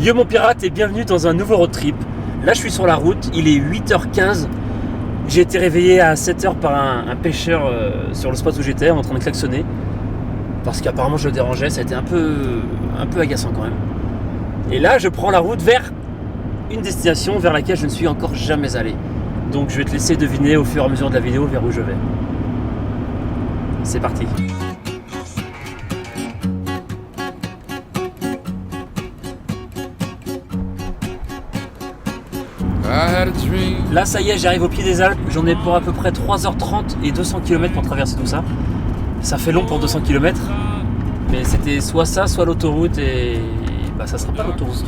Yo mon pirate et bienvenue dans un nouveau road trip. Là je suis sur la route, il est 8h15. J'ai été réveillé à 7h par un pêcheur sur le spot où j'étais en train de klaxonner. Parce qu'apparemment je le dérangeais, ça a été un peu agaçant quand même. Et là je prends la route vers une destination vers laquelle je ne suis encore jamais allé. Donc je vais te laisser deviner au fur et à mesure de la vidéo vers où je vais. C'est parti. Là ça y est, j'arrive au pied des Alpes, j'en ai pour à peu près 3h30 et 200 km pour traverser tout ça. Ça fait long pour 200 km, mais c'était soit ça, soit l'autoroute et bah ça sera pas l'autoroute.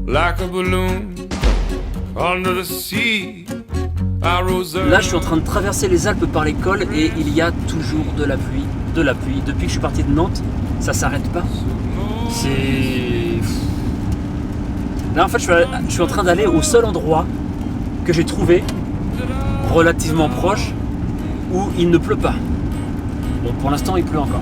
Là je suis en train de traverser les Alpes par les cols et il y a toujours de la pluie. Depuis que je suis parti de Nantes, ça s'arrête pas. Là en fait je suis en train d'aller au seul endroit que j'ai trouvé relativement proche où il ne pleut pas. Bon pour l'instant il pleut encore.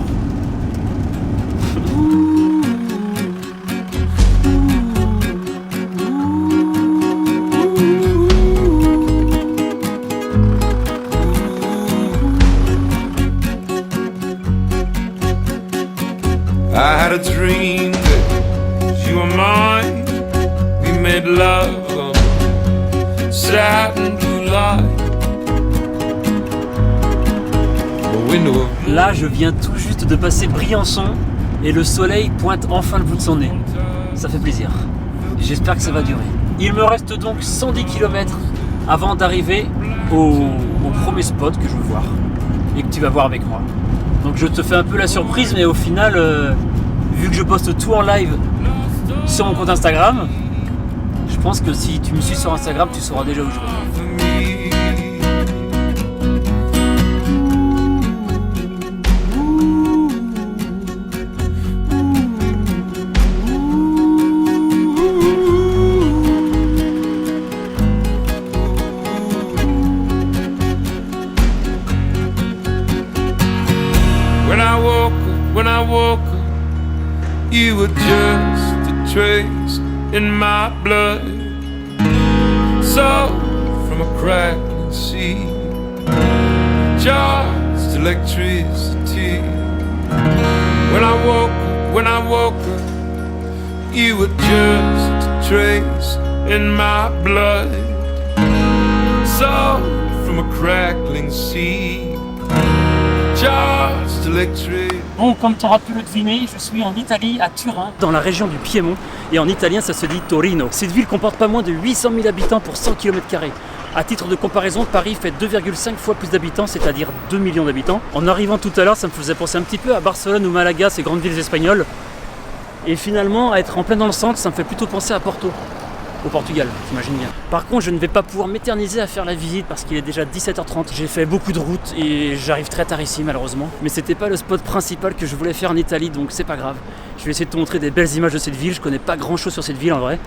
I had a dream that you were mine. We made love on Saturday July. Là, je viens tout juste de passer Briançon et le soleil pointe enfin le bout de son nez. Ça fait plaisir. J'espère que ça va durer. Il me reste donc 110 km avant d'arriver au premier spot que je veux voir et que tu vas voir avec moi. Donc je te fais un peu la surprise, mais au final, vu que je poste tout en live sur mon compte Instagram, je pense que si tu me suis sur Instagram, tu sauras déjà où je vais. When I woke up, you were just a trace in my blood. So from a crackling sea, just electricity. When I woke up, you were just a trace in my blood. So from a crackling sea, just electricity. Bon, comme tu auras pu le deviner, je suis en Italie, à Turin, dans la région du Piémont. Et en italien, ça se dit Torino. Cette ville comporte pas moins de 800 000 habitants pour 100 km². À titre de comparaison, Paris fait 2,5 fois plus d'habitants, c'est-à-dire 2 millions d'habitants. En arrivant tout à l'heure, ça me faisait penser un petit peu à Barcelone ou Malaga, ces grandes villes espagnoles. Et finalement, à être en plein dans le centre, ça me fait plutôt penser à Porto, au Portugal, t'imagines bien. Par contre, je ne vais pas pouvoir m'éterniser à faire la visite parce qu'il est déjà 17h30. J'ai fait beaucoup de routes et j'arrive très tard ici malheureusement. Mais c'était pas le spot principal que je voulais faire en Italie, donc c'est pas grave. Je vais essayer de te montrer des belles images de cette ville. Je connais pas grand chose sur cette ville en vrai.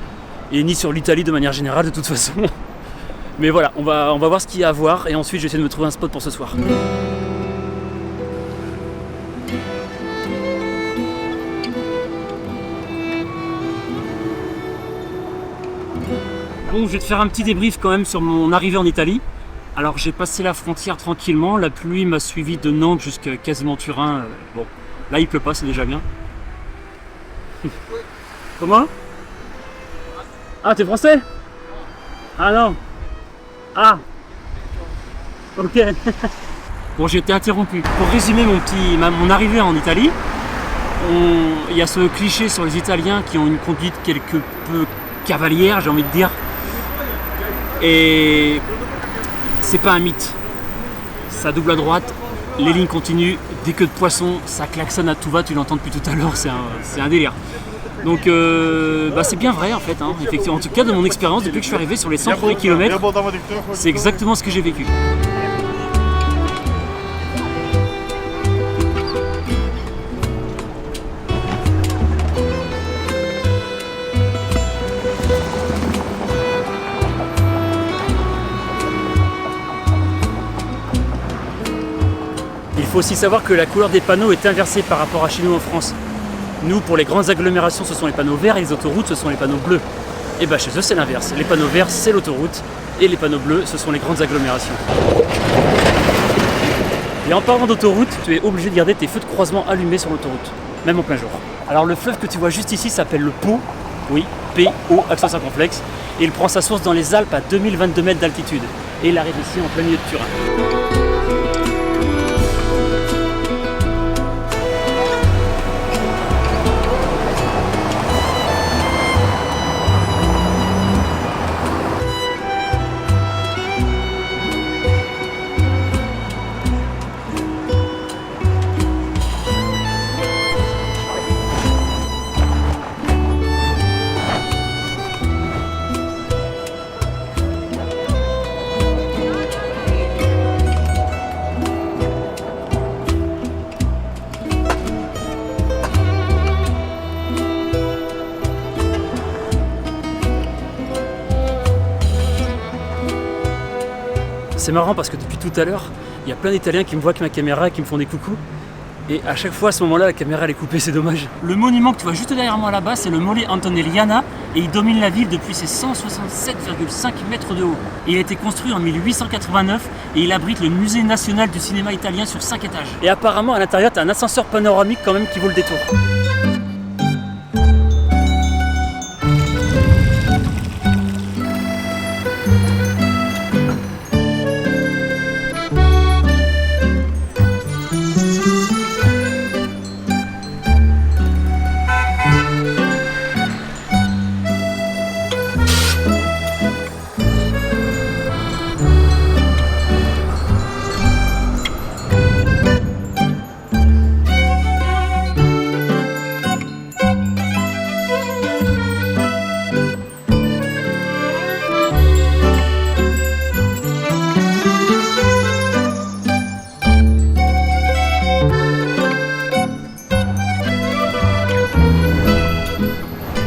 Et ni sur l'Italie de manière générale de toute façon. Mais voilà, on va voir ce qu'il y a à voir et ensuite je vais essayer de me trouver un spot pour ce soir. Bon, je vais te faire un petit débrief quand même sur mon arrivée en Italie. Alors j'ai passé la frontière tranquillement, la pluie m'a suivi de Nantes jusqu'à quasiment Turin. Bon, là il pleut pas, c'est déjà bien. Comment? Ah, t'es français? Ah non. Ah. Ok. Bon, j'ai été interrompu. Pour résumer mon arrivée en Italie, il y a ce cliché sur les Italiens qui ont une conduite quelque peu cavalière, j'ai envie de dire. Et c'est pas un mythe. Ça double à droite, les lignes continuent, des queues de poisson, ça klaxonne à tout va, tu l'entends depuis tout à l'heure, c'est un délire. Donc c'est bien vrai en fait, hein. Effectivement, en tout cas de mon expérience depuis que je suis arrivé sur les 100 premiers kilomètres, c'est exactement ce que j'ai vécu. Il faut aussi savoir que la couleur des panneaux est inversée par rapport à chez nous en France. Nous, pour les grandes agglomérations, ce sont les panneaux verts et les autoroutes, ce sont les panneaux bleus. Et bah chez eux, c'est l'inverse. Les panneaux verts, c'est l'autoroute et les panneaux bleus, ce sont les grandes agglomérations. Et en parlant d'autoroute, tu es obligé de garder tes feux de croisement allumés sur l'autoroute, même en plein jour. Alors le fleuve que tu vois juste ici s'appelle le Pô, oui, P-O, accent circonflexe, et il prend sa source dans les Alpes à 2022 mètres d'altitude. Et il arrive ici en plein milieu de Turin. C'est marrant parce que depuis tout à l'heure, il y a plein d'Italiens qui me voient avec ma caméra et qui me font des coucous. Et à chaque fois, à ce moment-là, la caméra elle est coupée, c'est dommage. Le monument que tu vois juste derrière moi là-bas, c'est le Mole Antonelliana et il domine la ville depuis ses 167,5 mètres de haut. Et il a été construit en 1889 et il abrite le musée national du cinéma italien sur 5 étages. Et apparemment, à l'intérieur, tu as un ascenseur panoramique quand même qui vaut le détour.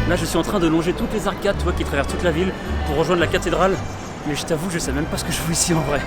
Là, je suis en train de longer toutes les arcades, tu vois, qui traversent toute la ville pour rejoindre la cathédrale. Mais je t'avoue, je sais même pas ce que je fous ici en vrai.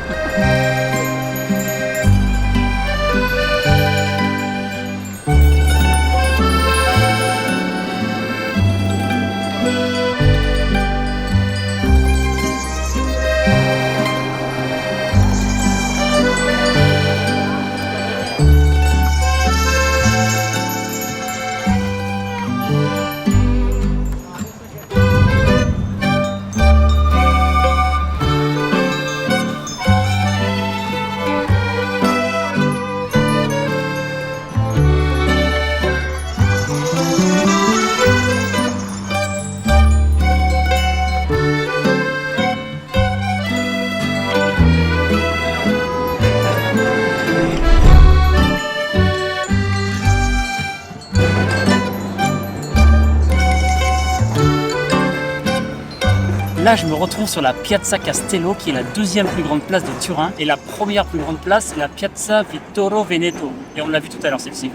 Là, je me retrouve sur la Piazza Castello, qui est la deuxième plus grande place de Turin. Et la première plus grande place, c'est la Piazza Vittorio Veneto. Et on l'a vu tout à l'heure, celle-ci.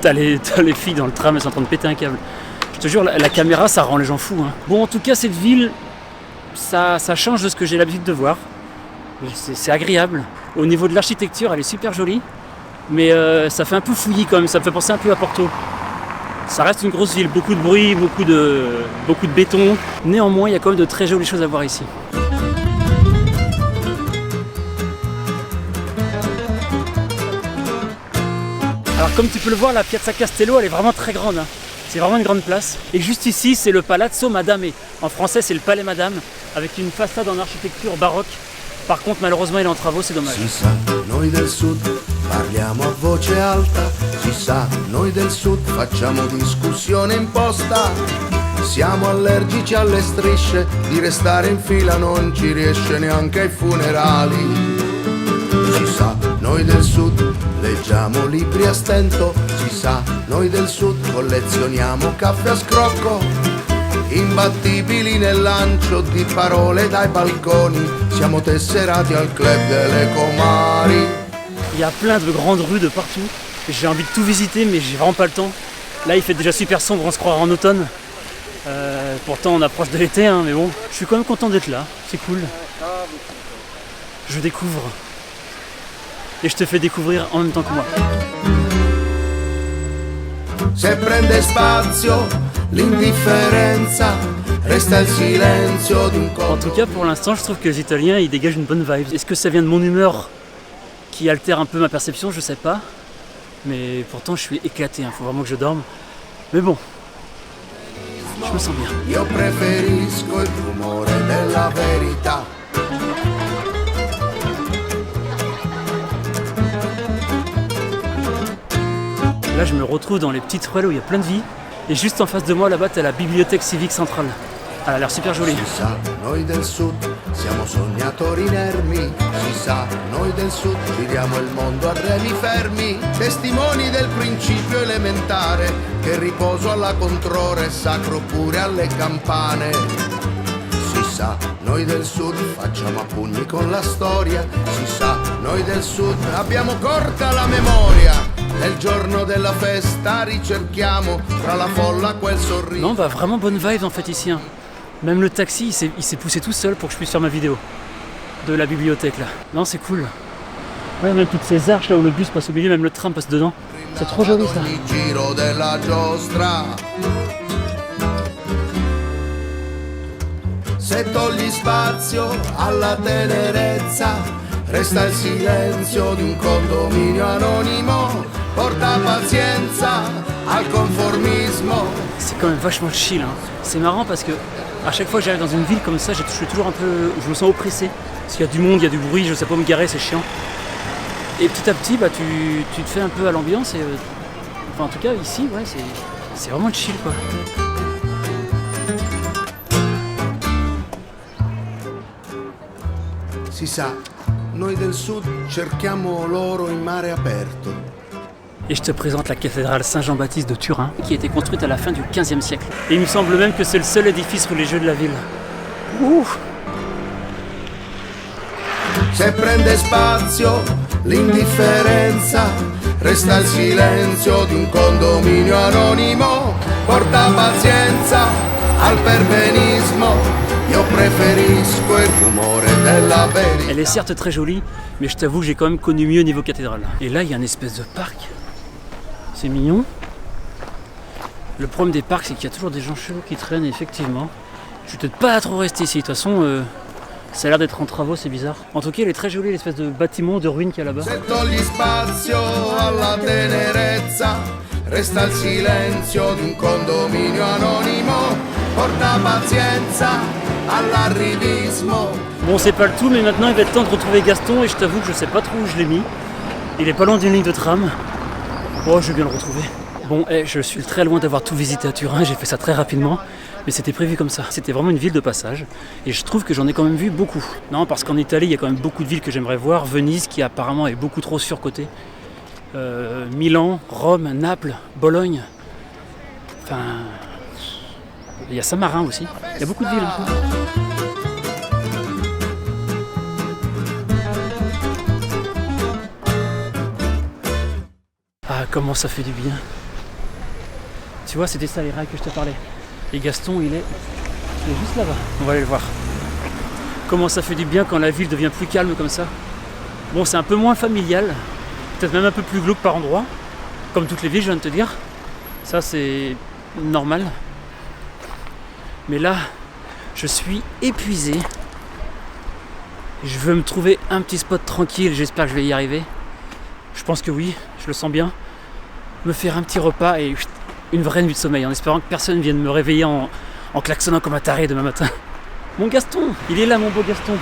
T'as les filles dans le tram, elles sont en train de péter un câble. Je te jure, la caméra, ça rend les gens fous. Hein. Bon, en tout cas, cette ville, ça change de ce que j'ai l'habitude de voir. C'est agréable. Au niveau de l'architecture, elle est super jolie. Mais ça fait un peu fouillis quand même, ça me fait penser un peu à Porto. Ça reste une grosse ville, beaucoup de bruit, beaucoup de béton. Néanmoins, il y a quand même de très jolies choses à voir ici. Alors comme tu peux le voir, la Piazza Castello, elle est vraiment très grande. Hein. C'est vraiment une grande place. Et juste ici, c'est le Palazzo Madame. En français, c'est le Palais Madame, avec une façade en architecture baroque. Par contre, malheureusement, il est en travaux, c'est dommage. Si sa, noi del sud parliamo a voce alta. Si sa, noi del sud facciamo discussione imposta. Siamo allergici alle strisce, di restare in fila non ci riesce neanche ai funerali. Si sa, noi del sud leggiamo libri a stento. Si sa, noi del sud collezioniamo caffè a scrocco. Imbattibili nel lancio di parole dai balconi, siamo tesserati al club delle Comari. Il y a plein de grandes rues de partout. J'ai envie de tout visiter, mais j'ai vraiment pas le temps. Là, il fait déjà super sombre, on se croirait en automne. Pourtant, on approche de l'été, hein, mais bon, je suis quand même content d'être là. C'est cool. Je découvre. Et je te fais découvrir en même temps que moi. Se prende spazio l'indifferenza, resta il silenzio di un En tout cas, pour l'instant, je trouve que les Italiens, ils dégagent une bonne vibe. Est-ce que ça vient de mon humeur qui altère un peu ma perception? Je sais pas. Mais pourtant, je suis éclaté, faut vraiment que je dorme. Mais bon, je me sens bien. Io preferisco il rumore della verità. Là, je me retrouve dans les petites ruelles où il y a plein de vie. Et juste en face de moi, là-bas, t'as la bibliothèque civique centrale. Elle a l'air super jolie. Si sa, noi del sud siamo sognatori inermi. Si sa, noi del sud giriamo il mondo a remi fermi. Testimoni del principio elementare, che riposo alla controra è sacro pure alle campane. Si sa, noi del sud facciamo a pugni con la storia. Si sa, noi del sud abbiamo corta la memoria. Nel giorno della festa ricerchiamo tra la folla quel sorriso. Non, bah vraiment bonne vibe en fait ici. Hein. Même le taxi, il s'est poussé tout seul pour que je puisse faire ma vidéo de la bibliothèque là. Non, c'est cool. Ouais, même toutes ces arches là où le bus passe au milieu, même le tram passe dedans. C'est trop joli ça. Giro della giostra. Se togli spazio alla tenerezza, resta il silenzio di un condominio anonimo. Porta pazienza al conformismo. C'est quand même vachement chill. Hein. C'est marrant parce que à chaque fois que j'arrive dans une ville comme ça, je suis toujours un peu, je me sens oppressé. Parce qu'il y a du monde, il y a du bruit, je sais pas où me garer, c'est chiant. Et petit à petit, bah, tu te fais un peu à l'ambiance. Et, enfin, en tout cas, ici, ouais, c'est vraiment chill quoi. Si sa, noi del sud cerchiamo l'oro in mare aperto. Et je te présente la cathédrale Saint-Jean-Baptiste de Turin, qui a été construite à la fin du XVe siècle. Et il me semble même que c'est le seul édifice religieux de la ville. Ouh. Se prende spazio l'indifferenza, resta il silenzio di un condominio anonimo. Porta pazienza al perbenismo. Io preferisco il rumore della verità. Elle est certes très jolie, mais je t'avoue que j'ai quand même connu mieux niveau cathédrale. Et là, il y a une espèce de parc. C'est mignon. Le problème des parcs, c'est qu'il y a toujours des gens chelous qui traînent, effectivement. Je vais peut-être pas trop rester ici. De toute façon, ça a l'air d'être en travaux, c'est bizarre. En tout cas, elle est très jolie, l'espèce de bâtiment de ruine qu'il y a là-bas. Se togli spazio alla tenerezza, resta il silenzio di un condominio anonimo. Porta pazienza all'arrivismo. Bon, c'est pas le tout, mais maintenant il va être temps de retrouver Gaston et je t'avoue que je sais pas trop où je l'ai mis. Il est pas loin d'une ligne de tram. Oh, je vais bien le retrouver. Bon, je suis très loin d'avoir tout visité à Turin, j'ai fait ça très rapidement, mais c'était prévu comme ça. C'était vraiment une ville de passage, et je trouve que j'en ai quand même vu beaucoup. Non, parce qu'en Italie, il y a quand même beaucoup de villes que j'aimerais voir. Venise, qui apparemment est beaucoup trop surcotée. Milan, Rome, Naples, Bologne. Enfin... Il y a Saint-Marin aussi. Il y a beaucoup de villes. Ah, comment ça fait du bien. Tu vois, c'était ça les rails que je te parlais. Et Gaston, il est juste là-bas. On va aller le voir. Comment ça fait du bien quand la ville devient plus calme comme ça. Bon, c'est un peu moins familial. Peut-être même un peu plus glauque par endroits. Comme toutes les villes, je viens de te dire. Ça, c'est normal. Mais là, je suis épuisé. Je veux me trouver un petit spot tranquille. J'espère que je vais y arriver. Je pense que oui, je le sens bien. Me faire un petit repas et une vraie nuit de sommeil, en espérant que personne vienne me réveiller en klaxonnant comme un taré demain matin. Mon Gaston, il est là mon beau Gaston.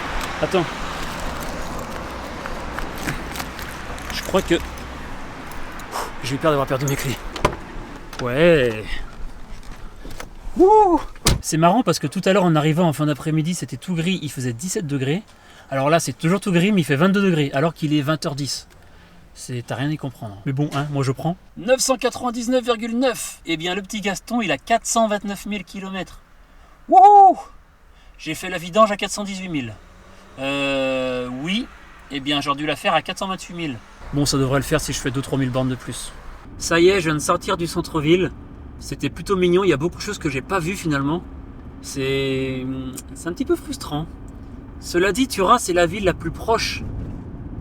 Attends. Je crois que... J'ai eu peur d'avoir perdu mes clés. Ouais. Ouh. C'est marrant parce que tout à l'heure en arrivant en fin d'après-midi, c'était tout gris, il faisait 17 degrés. Alors là, c'est toujours tout gris, mais il fait 22 degrés, alors qu'il est 20h10. T'as rien à y comprendre. Mais bon, hein, moi je prends. 999,9. Eh bien, le petit Gaston, il a 429 000 km. Wouhou! J'ai fait la vidange à 418 000. Oui. Eh bien, j'aurais dû la faire à 428 000. Bon, ça devrait le faire si je fais 2-3 000 bornes de plus. Ça y est, je viens de sortir du centre-ville. C'était plutôt mignon. Il y a beaucoup de choses que j'ai pas vues finalement. C'est un petit peu frustrant. Cela dit, Turin, c'est la ville la plus proche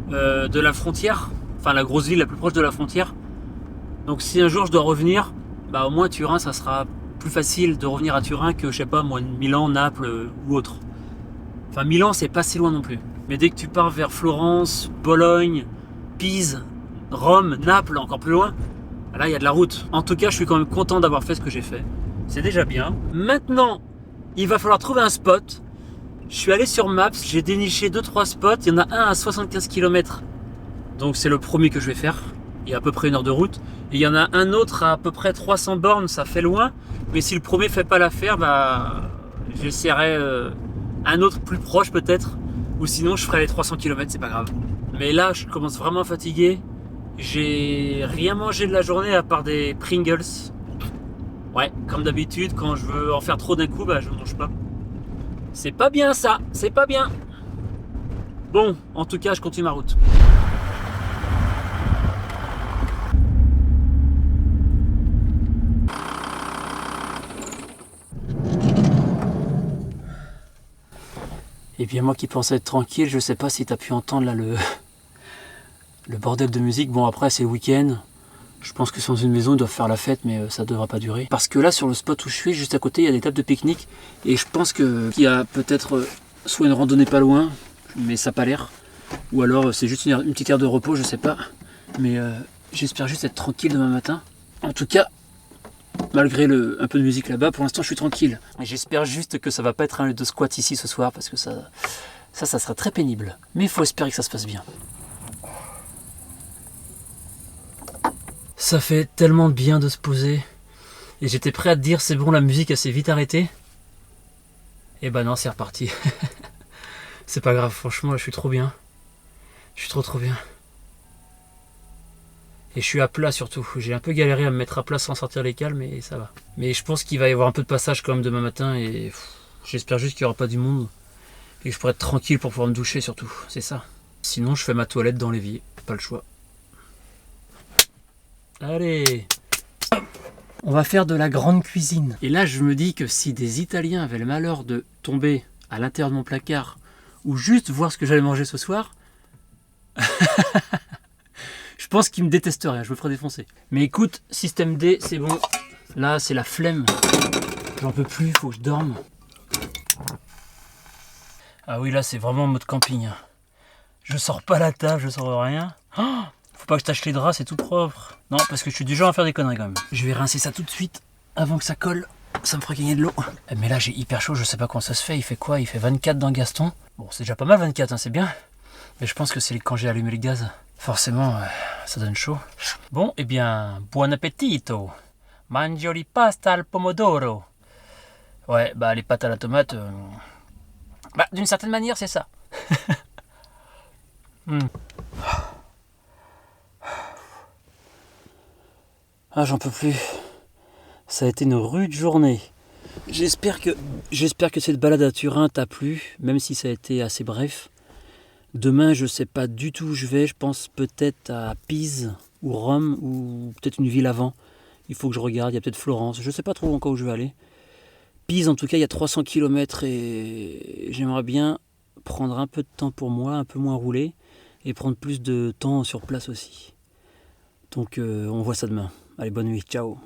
de la frontière. Enfin, la grosse ville la plus proche de la frontière. Donc si un jour je dois revenir, bah au moins Turin, ça sera plus facile de revenir à Turin que, je sais pas moi, Milan, Naples ou autre. Enfin, Milan, c'est pas si loin non plus. Mais dès que tu pars vers Florence, Bologne, Pise, Rome, Naples, encore plus loin, là, il y a de la route. En tout cas, je suis quand même content d'avoir fait ce que j'ai fait. C'est déjà bien. Maintenant, il va falloir trouver un spot. Je suis allé sur Maps, j'ai déniché 2-3 spots. Il y en a un à 75 km. Donc c'est le premier que je vais faire. Il y a à peu près 1 heure de route. Et il y en a un autre à peu près 300 bornes, ça fait loin. Mais si le premier fait pas l'affaire, bah j'essaierai un autre plus proche peut-être. Ou sinon je ferai les 300 km, c'est pas grave. Mais là je commence vraiment fatigué. J'ai rien mangé de la journée à part des Pringles. Ouais, comme d'habitude, quand je veux en faire trop d'un coup, bah je mange pas. C'est pas bien ça, c'est pas bien. Bon, en tout cas, je continue ma route. Et bien moi qui pensais être tranquille, je sais pas si t'as pu entendre là le bordel de musique. Bon après c'est le week-end, je pense que c'est dans une maison, ils doivent faire la fête, mais ça devra pas durer. Parce que là sur le spot où je suis, juste à côté, il y a des tables de pique-nique. Et je pense qu'il y a peut-être soit une randonnée pas loin, mais ça n'a pas l'air. Ou alors c'est juste une petite aire de repos, je sais pas. Mais j'espère juste être tranquille demain matin. En tout cas, malgré un peu de musique là-bas, pour l'instant je suis tranquille. Et j'espère juste que ça va pas être un lieu de squat ici ce soir, parce que ça serait très pénible. Mais il faut espérer que ça se passe bien. Ça fait tellement de bien de se poser. Et j'étais prêt à te dire c'est bon, la musique elle s'est vite arrêtée. Et bah non, c'est reparti. C'est pas grave, franchement, je suis trop bien. Je suis trop bien. Et je suis à plat surtout. J'ai un peu galéré à me mettre à plat sans sortir les cales, mais ça va. Mais je pense qu'il va y avoir un peu de passage quand même demain matin. Et j'espère juste qu'il n'y aura pas du monde. Et que je pourrai être tranquille pour pouvoir me doucher surtout. C'est ça. Sinon, je fais ma toilette dans l'évier. Pas le choix. Allez, on va faire de la grande cuisine. Et là, je me dis que si des Italiens avaient le malheur de tomber à l'intérieur de mon placard ou juste voir ce que j'allais manger ce soir, je pense qu'ils me détesteraient, je me ferais défoncer. Mais écoute, système D, c'est bon. Là, c'est la flemme. J'en peux plus, il faut que je dorme. Ah oui, là, c'est vraiment en mode camping. Je sors pas la table, je sors rien. Oh, faut pas que je tâche les draps, c'est tout propre. Non, parce que je suis du genre à faire des conneries quand même. Je vais rincer ça tout de suite, avant que ça colle. Ça me fera gagner de l'eau. Mais là, j'ai hyper chaud, je sais pas comment ça se fait. Il fait quoi? Il fait 24 dans Gaston. Bon, c'est déjà pas mal 24, hein, c'est bien. Mais je pense que c'est quand j'ai allumé le gaz. Forcément, ça donne chaud. Bon, eh bien, buon appetito. Mangio di pasta al pomodoro. Ouais, bah les pâtes à la tomate... Bah, d'une certaine manière, c'est ça. Ah, j'en peux plus. Ça a été une rude journée. J'espère que cette balade à Turin t'a plu, même si ça a été assez bref. Demain, je sais pas du tout où je vais. Je pense peut-être à Pise ou Rome ou peut-être une ville avant. Il faut que je regarde. Il y a peut-être Florence. Je sais pas trop encore où je vais aller. Pise, en tout cas, il y a 300 km et j'aimerais bien prendre un peu de temps pour moi, un peu moins rouler et prendre plus de temps sur place aussi. Donc, on voit ça demain. Allez, bonne nuit. Ciao.